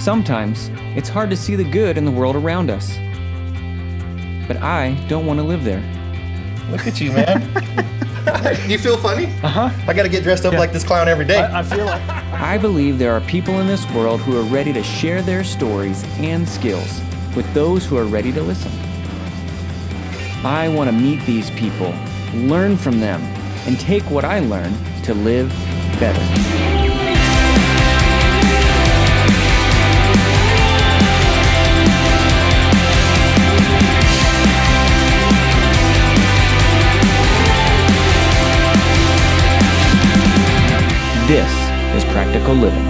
Sometimes it's hard to see the good in the world around us. But I don't want to live there. Look at you, man. You feel funny? Uh-huh. I got to get dressed up like this clown every day. I feel like... I believe there are people in this world who are ready to share their stories and skills with those who are ready to listen. I want to meet these people, learn from them, and take what I learned to live better. This is Practical Living.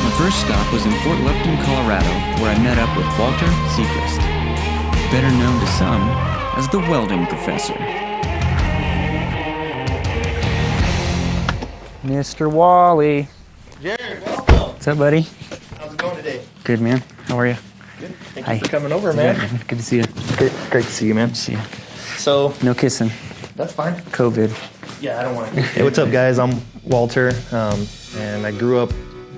My first stop was in Fort Lupton, Colorado, where I met up with Walter Seegrist, better known to some as the Welding Professor. Mr. Wally. Jared, welcome. What's up, buddy? How's it going today? Good, man. How are you? Good. Thank Hi. you for coming over, man. Yeah, good to see you. Great to see you, man. See you. So, No kissing. that's fine. COVID. Yeah, I don't want to. Hey, what's up, guys? I'm Walter, and I grew up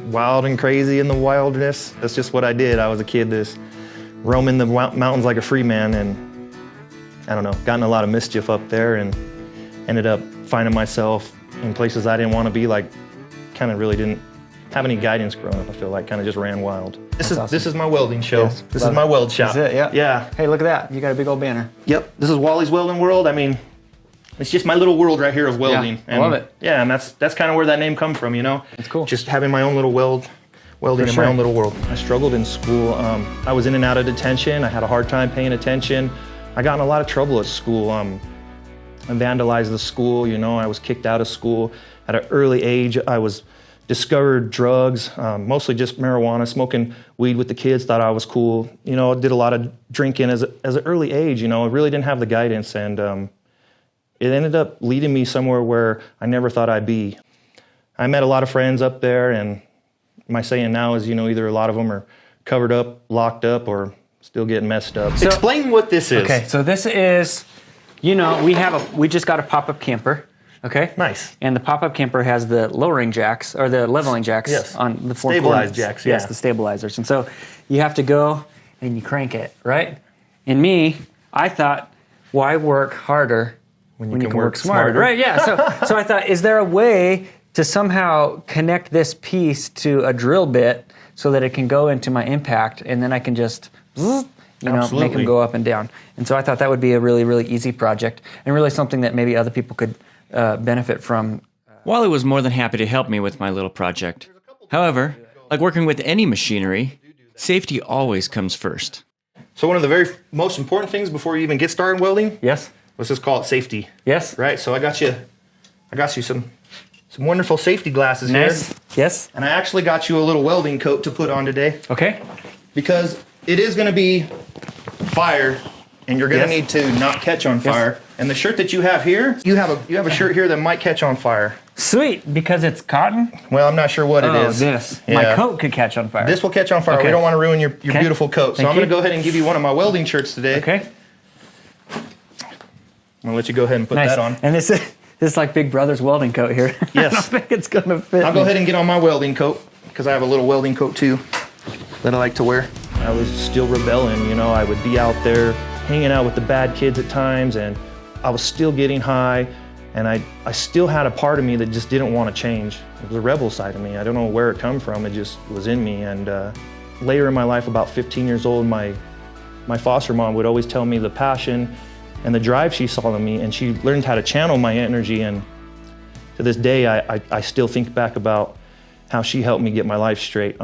wild and crazy in the wilderness. That's just what I did. I was a kid just roaming the mountains like a free man, and I don't know, got in a lot of mischief up there, and ended up finding myself in places I didn't want to be. Like, kind of really didn't have any guidance growing up. I feel like kind of just ran wild. This is my welding show. Yes, this love is my it. weld shop. That's it, yeah. Yeah. Hey, look at that. You got a big old banner. Yep. This is Wally's Welding World. I mean, it's just my little world right here of welding. I love it. Yeah, and that's kind of where that name comes from, you know? It's cool. Just having my own little welding For in sure. my own little world. I struggled in school. I was in and out of detention. I had a hard time paying attention. I got in a lot of trouble at school. I vandalized the school, you know, I was kicked out of school. At an early age, I was discovered drugs, mostly just marijuana, smoking weed with the kids, thought I was cool. You know, did a lot of drinking as an early age, you know, I really didn't have the guidance, and it ended up leading me somewhere where I never thought I'd be. I met a lot of friends up there, and my saying now is, you know, either a lot of them are covered up, locked up, or still getting messed up. So- Explain what this is. Okay, so this is, you know, we just got a pop-up camper. Okay. Nice. And the pop-up camper has the lowering jacks or the leveling jacks Yes. on the four Stabilized corners. jacks, Yes, yeah. the stabilizers. And so you have to go and you crank it, right? And me, I thought, why work harder when you can work smarter? Right? Yeah. So I thought, is there a way to somehow connect this piece to a drill bit so that it can go into my impact, and then I can just, make Absolutely. them go up and down. And so I thought that would be a really, really easy project, and really something that maybe other people could benefit from. Wally was more than happy to help me with my little project. However, like working with any machinery, safety always comes first. So one of the very most important things before you even get started welding, Yes? let's just call it safety. Yes? Right, so I got you some wonderful safety glasses Nice. here. Yes? And I actually got you a little welding coat to put on today, Okay. because it is going to be fire, and you're going to Yes. need to not catch on fire. And the shirt that you have here, you have a shirt here that might catch on fire. Sweet, because it's cotton? Well, I'm not sure what it is. This. Yeah. My coat could catch on fire. This will catch on fire. Okay. We don't want to ruin your Okay. beautiful coat. So Thank I'm going you. to go ahead and give you one of my welding shirts today. Okay. I'm going to let you go ahead and put Nice. that on. And this is like Big Brother's welding coat here. Yes. I don't think it's going to fit. I'll go ahead and get on my welding coat, because I have a little welding coat too that I like to wear. I was still rebelling, you know. I would be out there hanging out with the bad kids at times, and I was still getting high, and I still had a part of me that just didn't want to change. It was a rebel side of me. I don't know where it come from. It just was in me. And later in my life, about 15 years old, my foster mom would always tell me the passion and the drive she saw in me, and she learned how to channel my energy. And to this day, I still think back about how she helped me get my life straight.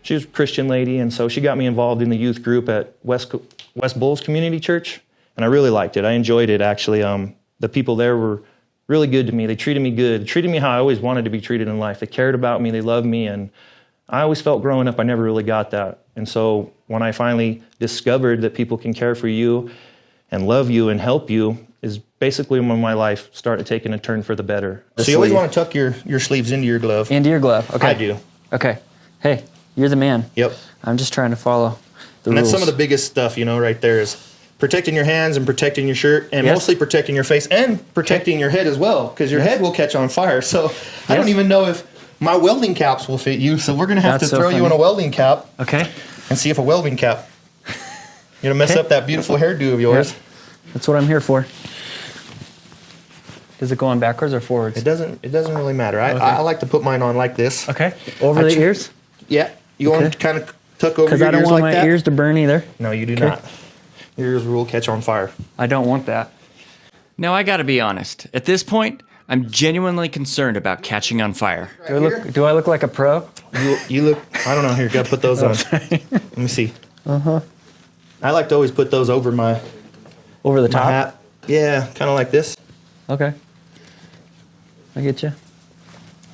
She was a Christian lady, and so she got me involved in the youth group at West Bulls Community Church, and I really liked it. I enjoyed it, actually. The people there were really good to me. They treated me good, treated me how I always wanted to be treated in life. They cared about me, they loved me, and I always felt growing up I never really got that. And so when I finally discovered that people can care for you and love you and help you, is basically when my life started taking a turn for the better. So you always want to tuck your sleeves into your glove. Into your glove. Okay. I do. Okay. Hey, you're the man. Yep. I'm just trying to follow And that's some of the biggest stuff, you know, right there is protecting your hands and protecting your shirt and mostly protecting your face and protecting your head as well, because your head will catch on fire. So I don't even know if my welding caps will fit you. So we're going to have to throw you in a welding cap. Okay. And see if a welding cap, you're going to mess up that beautiful hairdo of yours. Yep. That's what I'm here for. Does it go on backwards or forwards? It doesn't really matter. I like to put mine on like this. Okay. Over the ears? Yeah. You want to kind of tuck over your ears like that? Because I don't want my ears to burn either. No, you do not. Your ears will catch on fire. I don't want that. Now, I gotta be honest. At this point, I'm genuinely concerned about catching on fire. Do I look like a pro? You look, I don't know. Here, gotta put those on. Let me see. I like to always put those over my... Over the top? Hat. Yeah, kind of like this. Okay. I get you.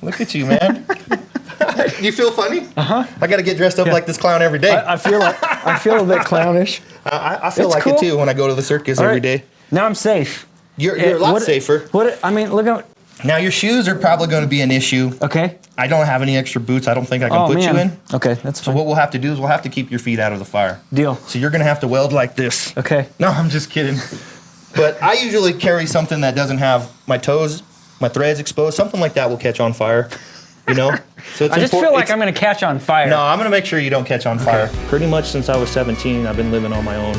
Look at you, man. You feel funny? Uh-huh. I got to get dressed up like this clown every day. I feel a bit clownish. I feel like it too when I go to the circus every day. Now I'm safe. You're a lot safer. I mean, look at... Now your shoes are probably going to be an issue. Okay. I don't have any extra boots. I don't think I can put you in. Okay, that's fine. So what we'll have to do is we'll have to keep your feet out of the fire. Deal. So you're going to have to weld like this. Okay. No, I'm just kidding. But I usually carry something that doesn't have my toes, my threads exposed. Something like that will catch on fire. You know? So it's I just feel like I'm going to catch on fire. No, I'm going to make sure you don't catch on fire. Pretty much since I was 17, I've been living on my own,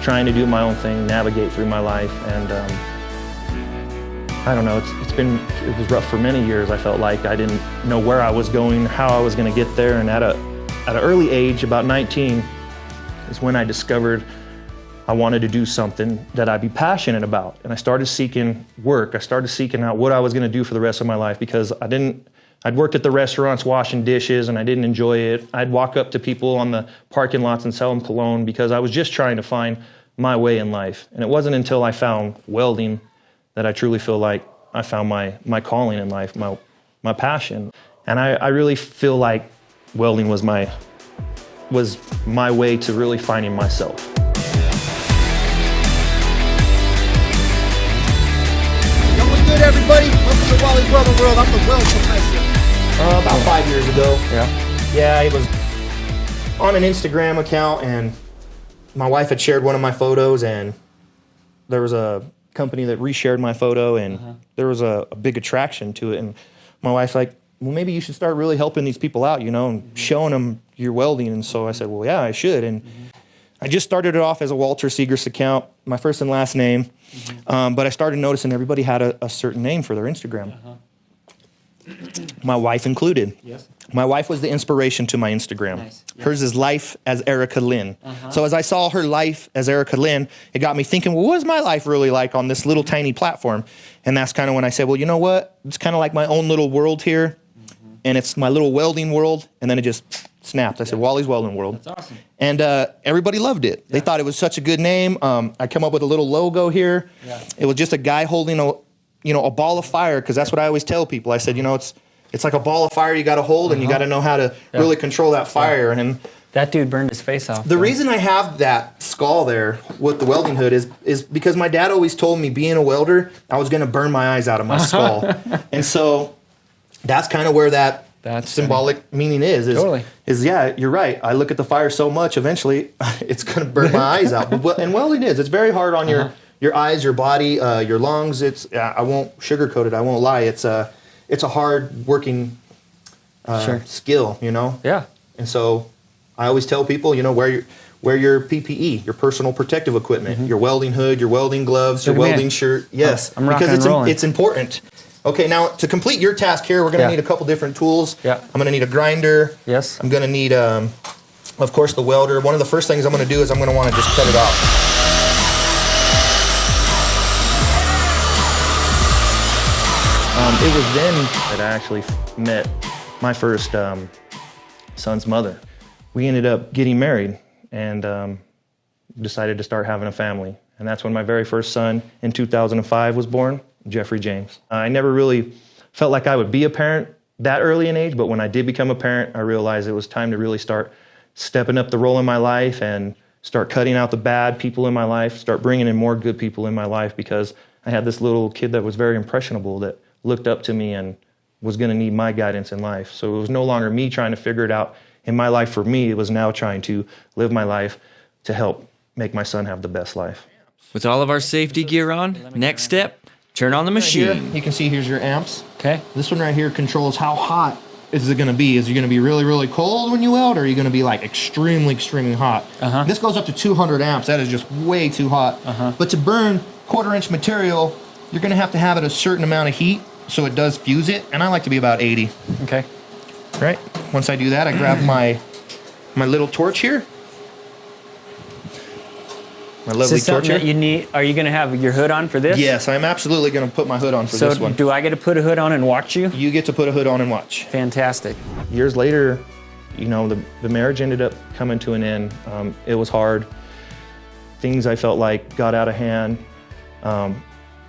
trying to do my own thing, navigate through my life, and I don't know, it was rough for many years. I felt like I didn't know where I was going, how I was going to get there, and at an early age, about 19, is when I discovered I wanted to do something that I'd be passionate about. And I started seeking work. I started seeking out what I was going to do for the rest of my life, because I'd worked at the restaurants washing dishes and I didn't enjoy it. I'd walk up to people on the parking lots and sell them cologne because I was just trying to find my way in life. And it wasn't until I found welding that I truly feel like I found my calling in life, my passion. And I really feel like welding was my way to really finding myself. What's good, everybody? Welcome to Wally's Welding World. I'm the Weld Professor. About 5 years ago. Yeah. I was on an Instagram account, and my wife had shared one of my photos, and there was a company that reshared my photo, and there was a big attraction to it. And my wife's like, well, maybe you should start really helping these people out, you know, and showing them your welding. And so I said, well, yeah, I should. And I just started it off as a Walter Seegrist account, my first and last name. But I started noticing everybody had a certain name for their Instagram. My wife included. Yes. My wife was the inspiration to my Instagram. Nice. Yes. Hers is Life as Erica Lynn. So as I saw her life as Erica Lynn, it got me thinking, well, what is my life really like on this little tiny platform? And that's kind of when I said, well, you know what? It's kind of like my own little world here, and it's my little welding world. And then it just snapped. I said, Wally's Welding World. That's awesome. And everybody loved it. They thought it was such a good name. I come up with a little logo here. Yeah. It was just a guy holding a ball of fire, because that's what I always tell people. I said, you know, it's like a ball of fire you got to hold, and you got to know how to really control that fire. And That dude burned his face off. the reason I have that skull there with the welding hood is because my dad always told me, being a welder, I was going to burn my eyes out of my skull. And so that's kind of where that symbolic meaning is. Totally. Yeah, you're right. I look at the fire so much, eventually it's going to burn my eyes out. And welding it's very hard on your eyes, your body, your lungs. I won't sugarcoat it. I won't lie. It's a hard working skill, you know? Yeah. And so I always tell people, you know, wear your PPE, your personal protective equipment, your welding hood, your welding gloves, your welding shirt. Yes, I'm rocking because and rolling. it's important. Okay, now to complete your task here, we're going to need a couple different tools. Yeah. I'm going to need a grinder. Yes. I'm going to need, of course, the welder. One of the first things I'm going to do is I'm going to want to just cut it off. It was then that I actually met my first son's mother. We ended up getting married and decided to start having a family. And that's when my very first son in 2005 was born, Jeffrey James. I never really felt like I would be a parent that early in age, but when I did become a parent, I realized it was time to really start stepping up the role in my life and start cutting out the bad people in my life, start bringing in more good people in my life, because I had this little kid that was very impressionable that looked up to me and was going to need my guidance in life. So it was no longer me trying to figure it out in my life, for me, it was now trying to live my life to help make my son have the best life. With all of our safety gear on, next step, turn on the Here, machine. you can see here's your amps. Okay. This one right here controls how hot is it going to be. Is it going to be really, really cold when you weld, or are you going to be like extremely, extremely hot? This goes up to 200 amps. That is just way too hot. But to burn 1/4-inch material, you're going to have it a certain amount of heat so it does fuse it, and I like to be about 80. Okay. Right? Once I do that, I grab my little torch here. My lovely Is this torch something here. that you need? Are you going to have your hood on for this? Yes, I'm absolutely going to put my hood on for this So one. do I get to put a hood on and watch you? You get to put a hood on and watch. Fantastic. Years later, you know, the marriage ended up coming to an end. It was hard. Things I felt like got out of hand. I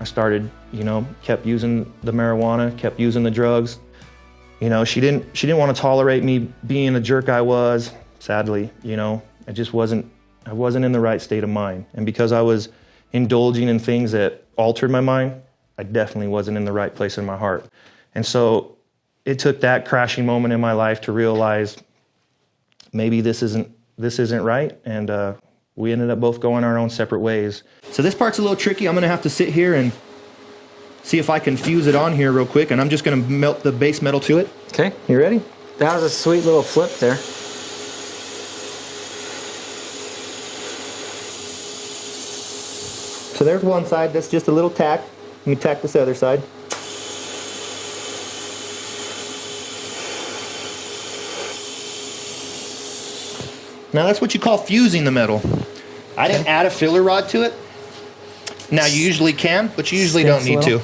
started, you know, kept using the marijuana, kept using the drugs. You know, she didn't want to tolerate me being a jerk I was. Sadly, you know, I wasn't in the right state of mind. And because I was indulging in things that altered my mind, I definitely wasn't in the right place in my heart. And so it took that crashing moment in my life to realize maybe this isn't right. And we ended up both going our own separate ways. So this part's a little tricky. I'm gonna have to sit here and see if I can fuse it on here real quick. And I'm just gonna melt the base metal to it. Okay. You ready? That was a sweet little flip there. So there's one side, that's just a little tack. Let me tack this other side. Now that's what you call fusing the metal. I didn't add a filler rod to it. Now you usually can, but you usually don't need to.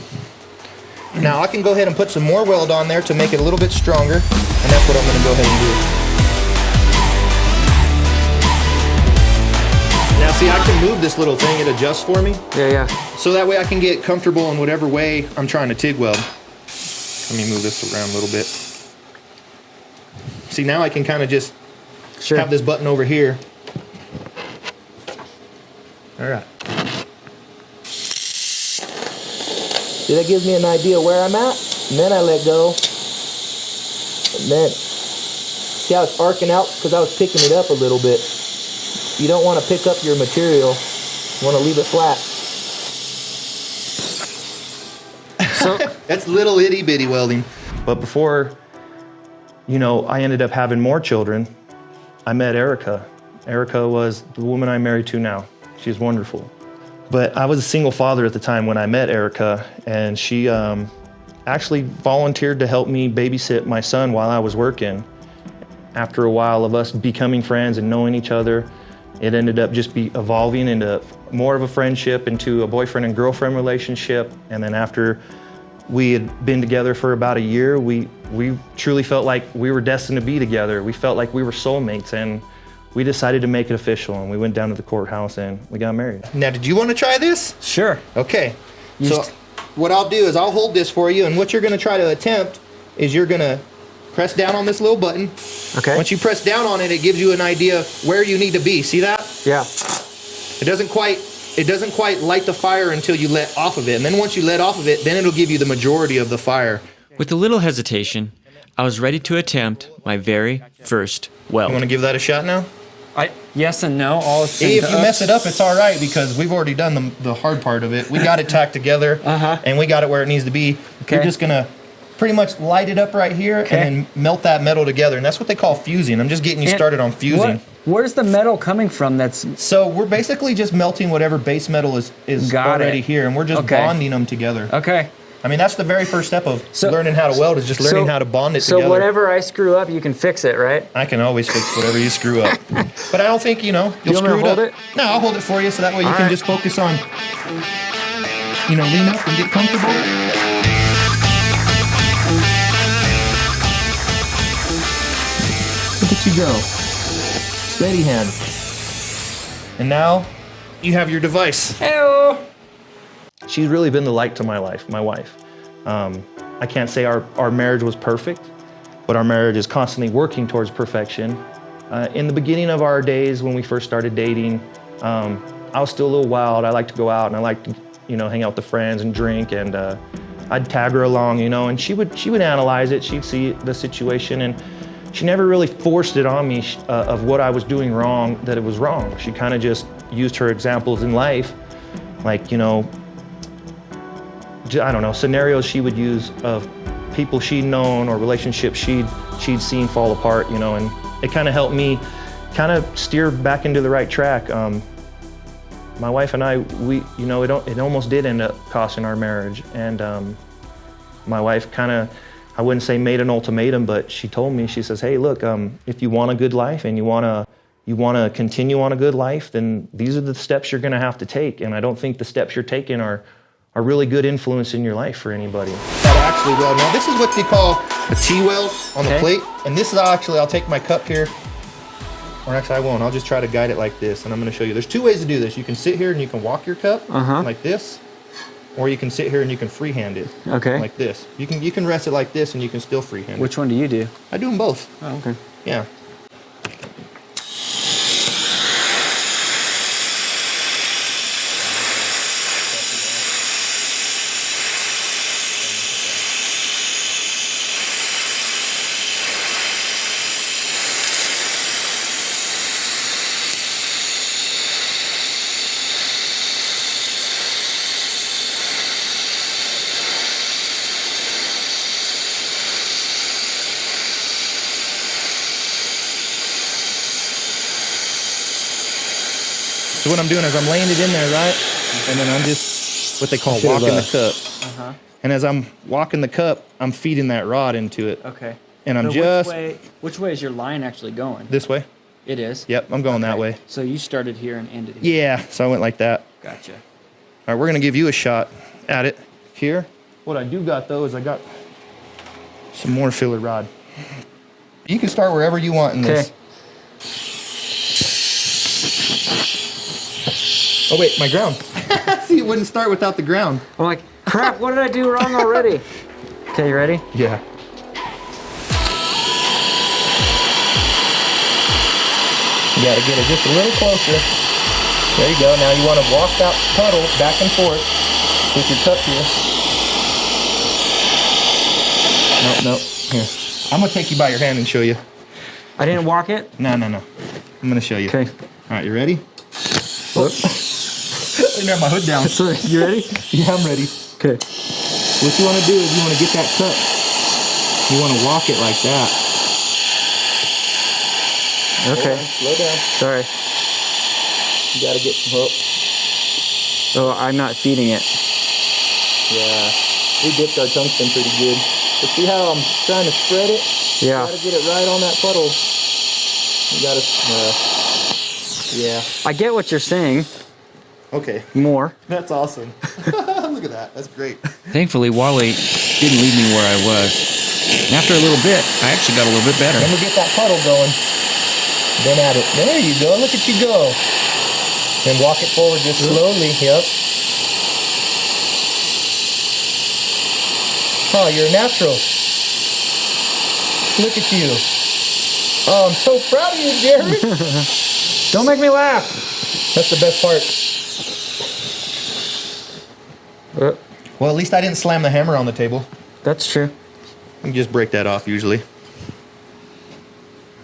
Now I can go ahead and put some more weld on there to make it a little bit stronger, and that's what I'm gonna go ahead and do. Now see, I can move this little thing, it adjusts for me. Yeah. So that way I can get comfortable in whatever way I'm trying to TIG weld. Let me move this around a little bit. See, now I can kind of just have this button over here. All right. See, that gives me an idea where I'm at, and then I let go. And then, see how it's arcing out? Because I was picking it up a little bit. You don't want to pick up your material. You want to leave it flat. So That's little itty bitty welding. But before, you know, I ended up having more children, I met Erica. Erica was the woman I'm married to now. She's wonderful. But I was a single father at the time when I met Erica, and she actually volunteered to help me babysit my son while I was working. After a while of us becoming friends and knowing each other, it ended up just evolving into more of a friendship, into a boyfriend and girlfriend relationship. And then after we had been together for about a year, we truly felt like we were destined to be together. We felt like we were soulmates, and we decided to make it official, and we went down to the courthouse and we got married. Now, did you want to try this? sure. Okay. So what I'll do is I'll hold this for you, and what you're going to try to attempt is you're going to press down on this little button. Okay. Once you press down on it, it gives you an idea where you need to be. See that? Yeah. It doesn't quite light the fire until you let off of it. And then once you let off of it, then it'll give you the majority of the fire. With a little hesitation, I was ready to attempt my very first weld. You want to give that a shot now? Yes and no. All If you mess it up, it's all right, because we've already done the hard part of it. We got it tacked together, and we got it where it needs to be. Okay. You're just going to pretty much light it up right here and then melt that metal together. And that's what they call fusing. I'm just getting you started on fusing. Where's the metal coming from? So we're basically just melting whatever base metal is already here, and we're just bonding them together. Okay. I mean, that's the very first step of learning how to weld, is just learning how to bond it together. So whatever I screw up, you can fix it, right? I can always fix whatever you screw up. But I don't think, you'll want me to screw it hold up. it? No, I'll hold it for you, so that way you can just focus on, lean up and get comfortable. Look at you go. Steady hand. And now you have your device. Hello. She's really been the light to my life, my wife. I can't say our marriage was perfect, but our marriage is constantly working towards perfection. In the beginning of our days, when we first started dating, I was still a little wild. I liked to go out, and I liked to, hang out with the friends and drink, and I'd tag her along, and she would analyze it. She'd see the situation, and she never really forced it on me of what I was doing wrong, that it was wrong. She kind of just used her examples in life, like, you know, I don't know, scenarios she would use of people she'd known or relationships she'd seen fall apart, you know, and it kind of helped me kind of steer back into the right track. My wife and I, you know, it almost did end up costing our marriage, and my wife kind of, I wouldn't say made an ultimatum, but she told me, she says, hey, look, if you want a good life and you want to continue on a good life, then these are the steps you're going to have to take. And I don't think the steps you're taking are really good influence in your life for anybody. That actually weld. Now this is what they call a T-weld on the plate. And this is I'll take my cup here. Or actually I won't, I'll just try to guide it like this. And I'm gonna show you. There's two ways to do this. You can sit here and you can walk your cup like this. Or you can sit here and you can freehand it like this. You can rest it like this and you can still freehand it. Which one do you do? I do them both. Oh, okay. Yeah. So what I'm doing is I'm laying it in there, right? And then I'm just what they call walking the cup. And as I'm walking the cup, I'm feeding that rod into it. Okay. And I'm Which way is your line actually going? This way. It is? Yep, I'm going that way. So you started here and ended here? Yeah, so I went like that. Gotcha. All right, we're going to give you a shot at it here. What I do got, though, is I got some more filler rod. You can start wherever you want in this. Oh, wait, my ground. See, it wouldn't start without the ground. I'm like, crap, what did I do wrong already? Okay, you ready? Yeah. You gotta get it just a little closer. There you go. Now you want to walk that puddle back and forth with your cup here. Nope. Here. I'm gonna take you by your hand and show you. I didn't walk it? No. I'm gonna show you. Okay. All right, you ready? I didn't have my hood down. So, you ready? Yeah, I'm ready. Okay. What you want to do is you want to get that cup. You want to walk it like that. Okay. Slow down. Sorry. You got to get some hook. Oh, I'm not feeding it. Yeah. We dipped our tungsten pretty good. But see how I'm trying to spread it? Yeah. You got to get it right on that puddle. You got to... yeah. I get what you're saying. Okay. More. That's awesome. Look at that. That's great. Thankfully, Wally didn't leave me where I was. And after a little bit, I actually got a little bit better. Then we get that puddle going. Then at it. There you go. Look at you go. Then walk it forward just slowly. Yep. Oh, you're a natural. Look at you. Oh, I'm so proud of you, Jared. Don't make me laugh. That's the best part. Well, at least I didn't slam the hammer on the table. That's true. You can just break that off usually.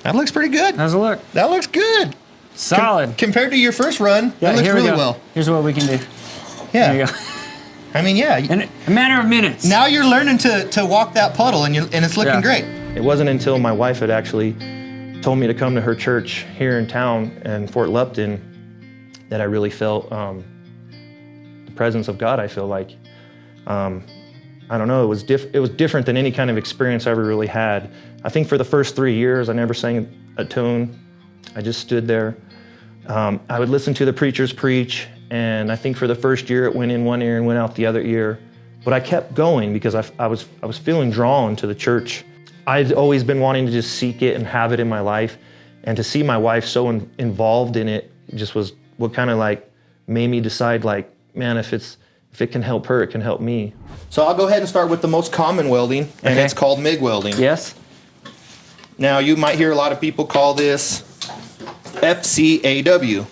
That looks pretty good. How's it look? That looks good. Solid. Compared to your first run, that looks really well. Here's what we can do. Yeah. There you go. I mean, yeah. In a matter of minutes. Now you're learning to walk that puddle, and it's looking great. It wasn't until my wife had actually told me to come to her church here in town in Fort Lupton that I really felt the presence of God. I feel like, I don't know, it was different than any kind of experience I ever really had. I think for the first 3 years, I never sang a tune. I just stood there. I would listen to the preachers preach, and I think for the first year it went in one ear and went out the other ear. But I kept going because I was feeling drawn to the church. I'd always been wanting to just seek it and have it in my life, and to see my wife so involved in it just was what kind of like made me decide, like, man, if it can help her, it can help me. So I'll go ahead and start with the most common welding, and it's called MIG welding. Yes. Now you might hear a lot of people call this FCAW.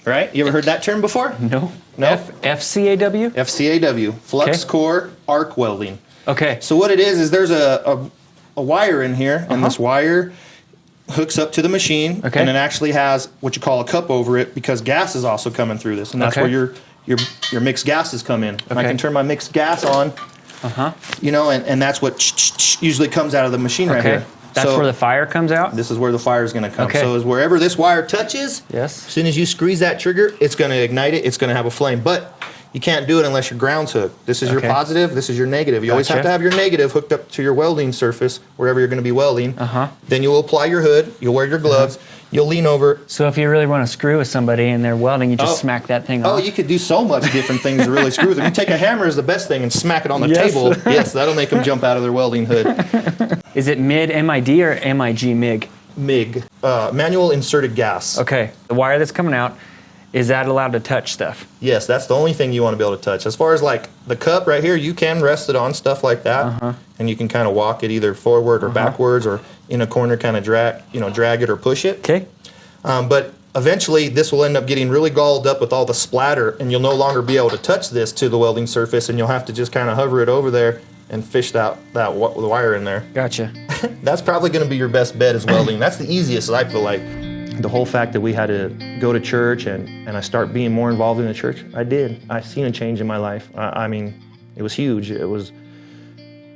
Right? You ever heard that term before? No. No? FCAW? FCAW, flux core arc welding. Okay. So what it is there's a a wire in here, and this wire hooks up to the machine, and it actually has what you call a cup over it because gas is also coming through this, and that's where your mixed gases come in. And I can turn my mixed gas on, you know, and that's what usually comes out of the machine right here. That's where the fire comes out? This is where the fire is going to come. So is wherever this wire touches, as soon as you squeeze that trigger, it's going to ignite it. It's going to have a flame. But you can't do it unless your ground's hooked. This is your positive. This is your negative. You always have to have your negative hooked up to your welding surface, wherever you're going to be welding. Then you'll apply your hood. You'll wear your gloves. You'll lean over. So if you really want to screw with somebody and they're welding, you just smack that thing off? Oh, you could do so much different things to really screw with them. You take a hammer is the best thing and smack it on the table. Yes, that'll make them jump out of their welding hood. Is it MID or MIG MIG? MIG, manual inserted gas. Okay, the wire that's coming out, is that allowed to touch stuff? Yes, that's the only thing you want to be able to touch. As far as like the cup right here, you can rest it on stuff like that, and you can kind of walk it either forward or backwards or in a corner, kind of drag it or push it. Okay. But eventually, this will end up getting really galled up with all the splatter, and you'll no longer be able to touch this to the welding surface, and you'll have to just kind of hover it over there and fish the wire in there. Gotcha. That's probably going to be your best bet is welding. That's the easiest, I feel like. The whole fact that we had to go to church and I start being more involved in the church, I did. I seen a change in my life. I mean, it was huge. It was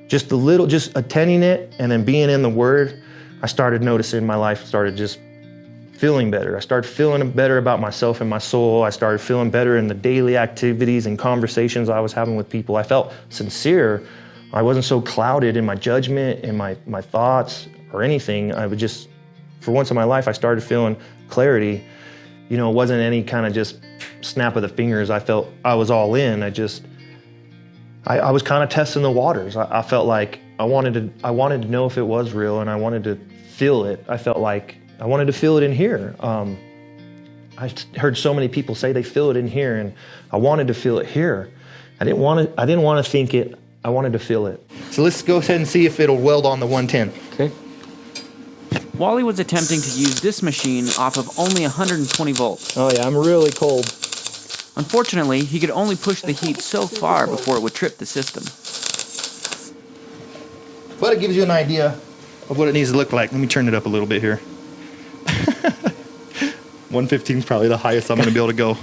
just attending it and then being in the Word, I started noticing my life started just feeling better. I started feeling better about myself and my soul. I started feeling better in the daily activities and conversations I was having with people. I felt sincere. I wasn't so clouded in my judgment, in my thoughts or anything. I would just, for once in my life, I started feeling clarity. You know, it wasn't any kind of just snap of the fingers. I felt I was all in. I was kind of testing the waters. I felt like I wanted to know if it was real, and I wanted to feel it. I felt like I wanted to feel it in here. I heard so many people say they feel it in here, and I wanted to feel it here. I didn't want to think it. I wanted to feel it. So let's go ahead and see if it'll weld on the 110. Okay. Wally was attempting to use this machine off of only 120 volts. Oh yeah, I'm really cold. Unfortunately, he could only push the heat so far before it would trip the system. But it gives you an idea of what it needs to look like. Let me turn it up a little bit here. 115 is probably the highest I'm going to be able to go.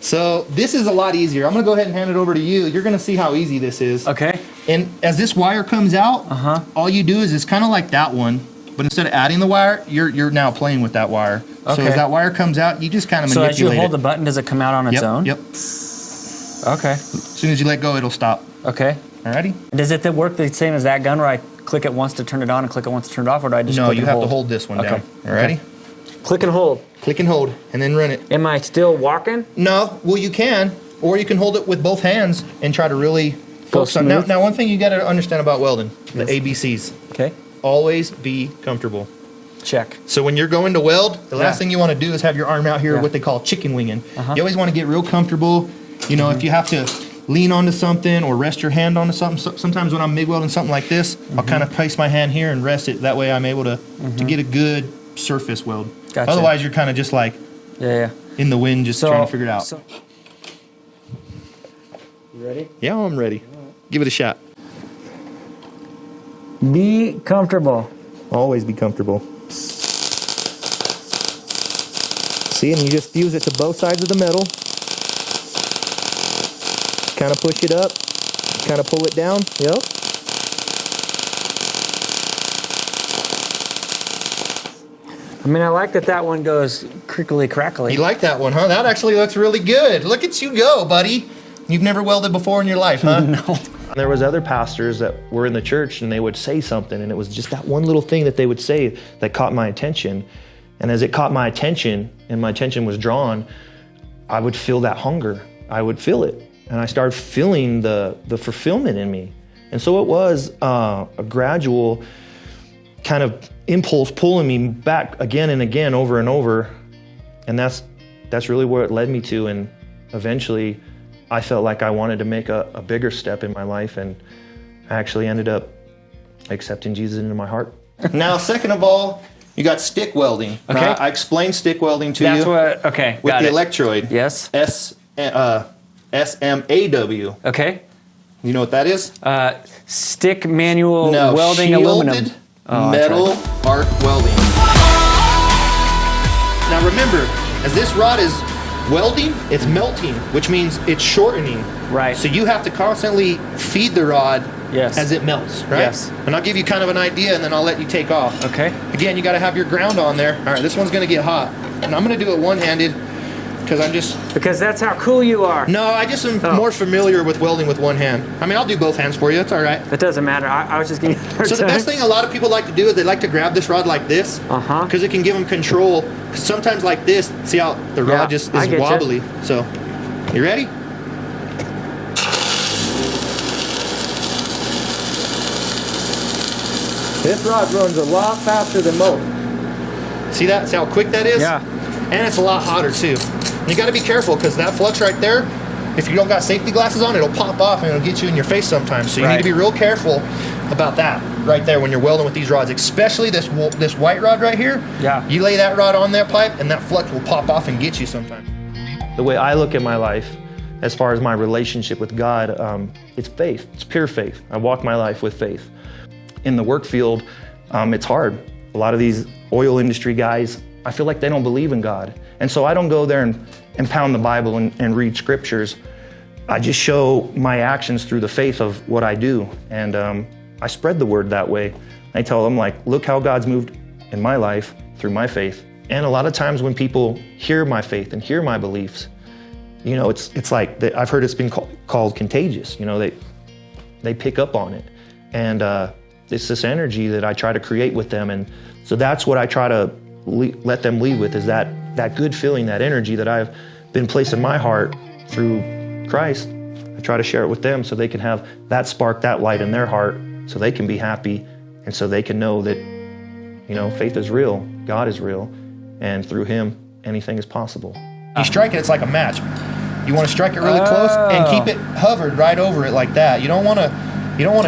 So this is a lot easier. I'm going to go ahead and hand it over to you. You're going to see how easy this is. Okay. And as this wire comes out, all you do is it's kind of like that one, but instead of adding the wire, you're now playing with that wire. Okay. So as that wire comes out, you just kind of manipulate it. So as you hold the button, does it come out on its own? Yep. Okay. As soon as you let go, it'll stop. Okay. Alrighty. Does it work the same as that gun where I click it once to turn it on and click it once to turn it off, or do I just No, click you and have hold? to hold this one down. Alrighty? Click and hold. Click and hold, and then run it. Am I still walking? No, well you can, or you can hold it with both hands and try to really focus on. Now one thing you got to understand about welding, the ABCs. Okay. Always be comfortable. Check. So when you're going to weld, the last thing you want to do is have your arm out here, what they call chicken winging. You always want to get real comfortable. You know, if you have to lean onto something or rest your hand onto something, sometimes when I'm MIG welding something like this, I'll kind of place my hand here and rest it. That way I'm able to get a good surface weld. Gotcha. Otherwise you're kind of just like in the wind, just trying to figure it out. You ready? Yeah, I'm ready. Give it a shot. Be comfortable. Always be comfortable. See, and you just fuse it to both sides of the metal. Kind of push it up, kind of pull it down. Yep. I mean, I like that one goes crickly crackly. You like that one, huh? That actually looks really good. Look at you go, buddy. You've never welded before in your life, huh? No. There was other pastors that were in the church, and they would say something, and it was just that one little thing that they would say that caught my attention. And as it caught my attention, and my attention was drawn, I would feel that hunger. I would feel it. And I started feeling the fulfillment in me. And so it was a gradual kind of impulse pulling me back again and again, over and over. And that's really where it led me to. And eventually I felt like I wanted to make a bigger step in my life, and I actually ended up accepting Jesus into my heart. Now, second of all, you got stick welding. Okay. Now, I explained stick welding to you. That's what, okay, with got the it. electrode. Yes. SMAW. Okay. You know what that is? Stick manual welding aluminum. Shielded metal arc welding. Now remember, as this rod is welding, it's melting, which means it's shortening. Right. So you have to constantly feed the rod as it melts, right? Yes. And I'll give you kind of an idea, and then I'll let you take off. Okay. Again, you got to have your ground on there. All right, this one's going to get hot. And I'm going to do it one-handed because that's how cool you are. No, I just am more familiar with welding with one hand. I mean, I'll do both hands for you. It's all right. It doesn't matter. I was just giving you a hard So the best thing a lot of people like to do is they like to grab this rod like this. Because it can give them control. 'Cause sometimes like this, see how the rod just is wobbly. So, you ready? This rod runs a lot faster than most. See that? See how quick that is? Yeah. And it's a lot hotter too. You got to be careful because that flux right there, if you don't got safety glasses on, it'll pop off and it'll get you in your face sometimes. So you need to be real careful about that right there when you're welding with these rods, especially this white rod right here. Yeah. You lay that rod on that pipe and that flux will pop off and get you sometimes. The way I look at my life, as far as my relationship with God, it's faith. It's pure faith. I walk my life with faith. In the work field, it's hard. A lot of these oil industry guys, I feel like they don't believe in God. And so I don't go there and pound the Bible and read scriptures. I just show my actions through the faith of what I do. And I spread the word that way. I tell them, like, look how God's moved in my life through my faith. And a lot of times when people hear my faith and hear my beliefs, you know, it's like, I've heard it's been called contagious. You know, they pick up on it. And it's this energy that I try to create with them. And so that's what I try to let them leave with, is that good feeling, that energy that I've been placed in my heart through Christ. I try to share it with them so they can have that spark, that light in their heart, so they can be happy and so they can know that, you know, faith is real, God is real, and through Him, anything is possible. You strike it, it's like a match. You want to strike it really close and keep it hovered right over it like that. You don't want to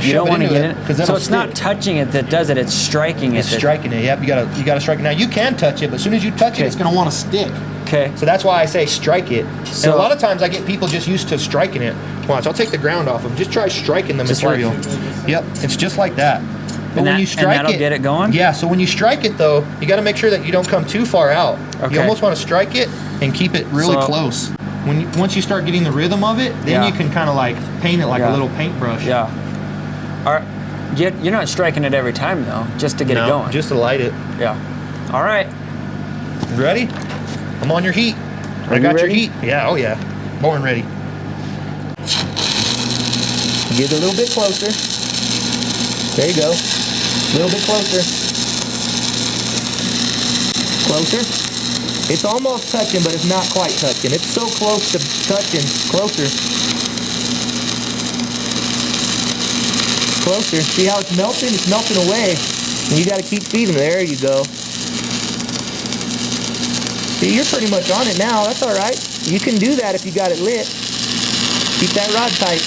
shove it into it, because so it's not touching it that does it. It's striking it. It's striking it. Yep. You gotta strike it. Now you can touch it, but as soon as you touch it, it's gonna want to stick. Okay. So that's why I say strike it. So, and a lot of times I get people just used to striking it. Watch. I'll take the ground off them. Just try striking the material. Yep. It's just like that. But when you strike that'll get it going. Yeah. So when you strike it though, you got to make sure that you don't come too far out. Okay. You almost want to strike it and keep it really close. Once you start getting the rhythm of it, then you can kind of like paint it like a little paintbrush. Yeah. You're not striking it every time though, just to get it going. Just to light it. Yeah. All right. You ready? I'm on your heat. I got your heat. Yeah. Oh yeah. More than ready. Get a little bit closer. There you go. A little bit closer. Closer. It's almost touching, but it's not quite touching. It's so close to touching. Closer. Closer. See how it's melting? It's melting away. And you got to keep feeding. There you go. See, you're pretty much on it now. That's all right. You can do that if you got it lit. Keep that rod tight.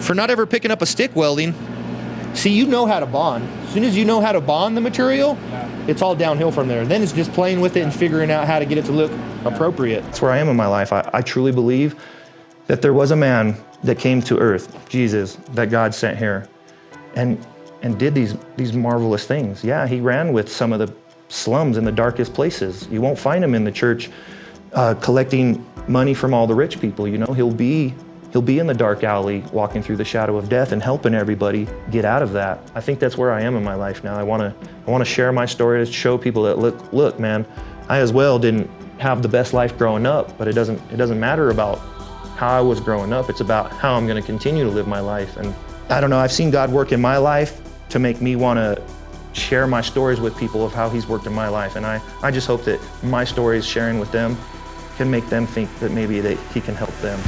For not ever picking up a stick welding, see, you know how to bond. As soon as you know how to bond the material, it's all downhill from there. Then it's just playing with it and figuring out how to get it to look appropriate. That's where I am in my life. I truly believe that there was a man that came to earth, Jesus, that God sent here, and did these marvelous things. Yeah, he ran with some of the slums in the darkest places. You won't find him in the church collecting money from all the rich people. You know, he'll be in the dark alley walking through the shadow of death and helping everybody get out of that. I think that's where I am in my life now. I want to share my story to show people that look, man, I as well didn't have the best life growing up, but it doesn't matter about how I was growing up. It's about how I'm going to continue to live my life. And I don't know, I've seen God work in my life to make me want to share my stories with people of how He's worked in my life. And I just hope that my stories sharing with them can make them think that maybe He can help them.